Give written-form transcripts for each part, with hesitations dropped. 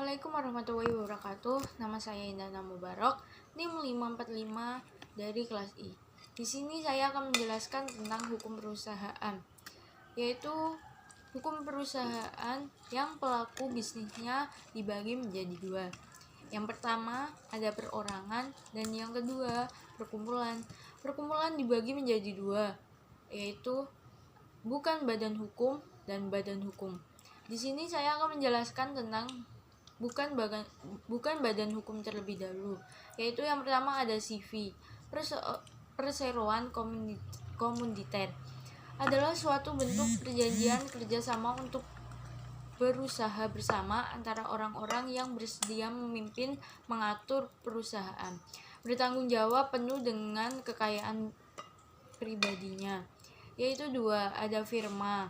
Assalamualaikum warahmatullahi wabarakatuh. Nama saya Indana Mubarok, NIM 545 dari kelas I. Di sini saya akan menjelaskan tentang hukum perusahaan, yaitu hukum perusahaan yang pelaku bisnisnya dibagi menjadi dua. Yang pertama ada perorangan dan yang kedua perkumpulan. Perkumpulan dibagi menjadi dua, yaitu bukan badan hukum dan badan hukum. Di sini saya akan menjelaskan tentang bukan badan hukum terlebih dahulu, yaitu yang pertama ada CV. Perseroan komuniter adalah suatu bentuk perjanjian kerjasama untuk berusaha bersama antara orang-orang yang bersedia memimpin mengatur perusahaan, bertanggung jawab penuh dengan kekayaan pribadinya. Yaitu dua, ada firma.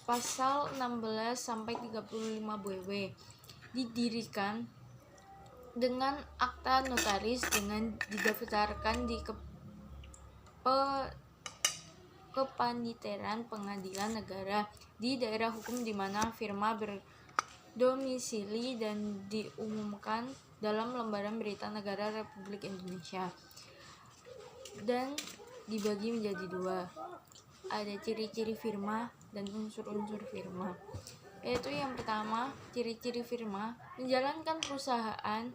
Pasal 16 sampai 35 BW didirikan dengan akta notaris dengan didaftarkan di kepanitiaan pengadilan negara di daerah hukum di mana firma berdomisili dan diumumkan dalam lembaran berita negara Republik Indonesia, dan dibagi menjadi dua. Ada ciri-ciri firma dan unsur-unsur firma, yaitu yang pertama ciri-ciri firma menjalankan perusahaan,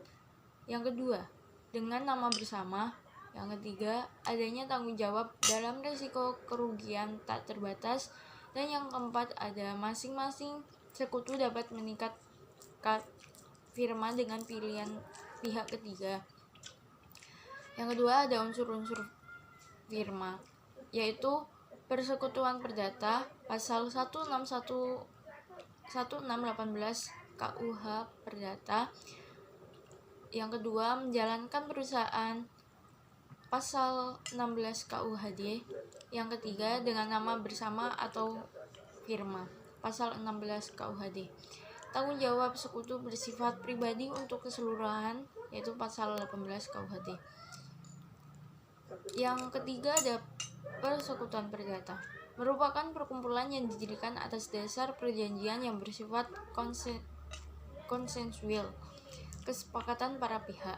yang kedua dengan nama bersama, yang ketiga adanya tanggung jawab dalam risiko kerugian tak terbatas, dan yang keempat ada masing-masing sekutu dapat meningkatkan firma dengan pilihan pihak ketiga. Yang kedua ada unsur-unsur firma, yaitu persekutuan perdata, pasal 1618 KUH Perdata. Yang kedua menjalankan perusahaan, pasal 16 KUHD. Yang ketiga dengan nama bersama atau firma, pasal 16 KUHD. Tanggung jawab sekutu bersifat pribadi untuk keseluruhan, yaitu pasal 18 KUHD. Yang ketiga ada persekutuan perdata, merupakan perkumpulan yang didirikan atas dasar perjanjian yang bersifat konsensual, kesepakatan para pihak,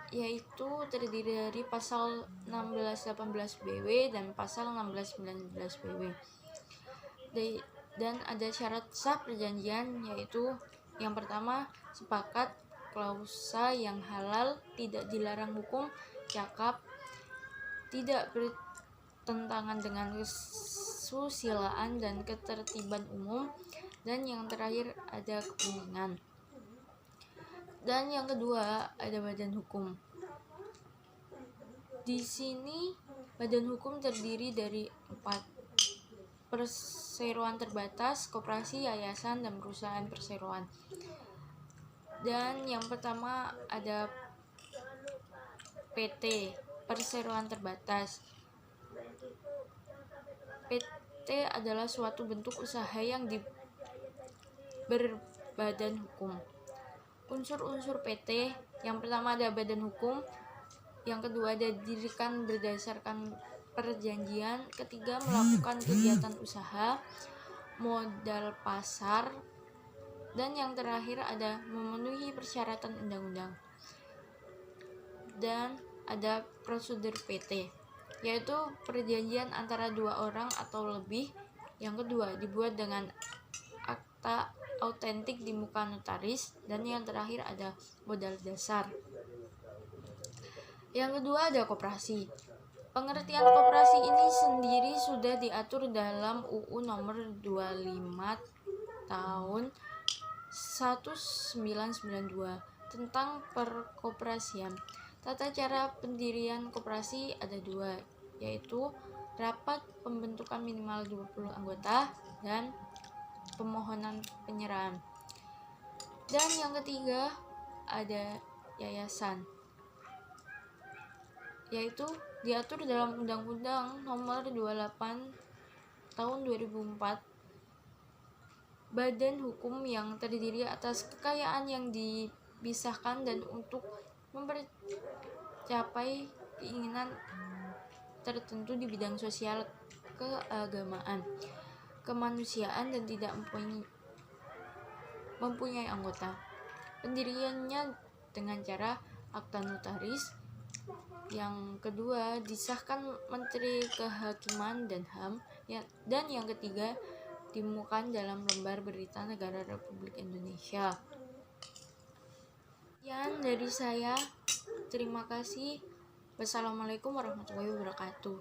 yaitu terdiri dari pasal 1618 BW dan pasal 1619 BW. Dan ada syarat sah perjanjian, yaitu yang pertama sepakat, klausa yang halal, tidak dilarang hukum, cakap, tidak bertentangan dengan kesusilaan dan ketertiban umum, dan yang terakhir ada kepentingan. Dan yang kedua ada badan hukum. Di sini badan hukum terdiri dari 4: perseroan terbatas, koperasi, yayasan, dan perusahaan perseroan. Dan yang pertama ada PT, perseroan terbatas. PT adalah suatu bentuk usaha yang berbadan hukum. Unsur-unsur PT, yang pertama ada badan hukum, yang kedua ada didirikan berdasarkan perjanjian, ketiga melakukan kegiatan usaha, modal pasar, dan yang terakhir ada memenuhi persyaratan undang-undang. Dan ada prosedur PT, yaitu perjanjian antara dua orang atau lebih. Yang kedua dibuat dengan akta autentik di muka notaris, dan yang terakhir ada modal dasar. Yang kedua ada koperasi. Pengertian koperasi ini sendiri sudah diatur dalam UU nomor 25 tahun 1992 tentang perkoperasian. Tata cara pendirian koperasi ada dua, yaitu rapat pembentukan minimal 20 anggota dan pemohonan penyerahan. Dan yang ketiga ada yayasan, yaitu diatur dalam Undang-Undang nomor 28 tahun 2004. Badan hukum yang terdiri atas kekayaan yang dipisahkan dan untuk mencapai keinginan tertentu di bidang sosial, keagamaan, kemanusiaan, dan tidak mempunyai mempunyai anggota. Pendiriannya dengan cara akta notaris. Yang kedua, disahkan Menteri Kehakiman dan HAM. Dan yang ketiga, dimukan dalam lembar berita negara Republik Indonesia. Sekian dari saya. Terima kasih. Wassalamualaikum warahmatullahi wabarakatuh.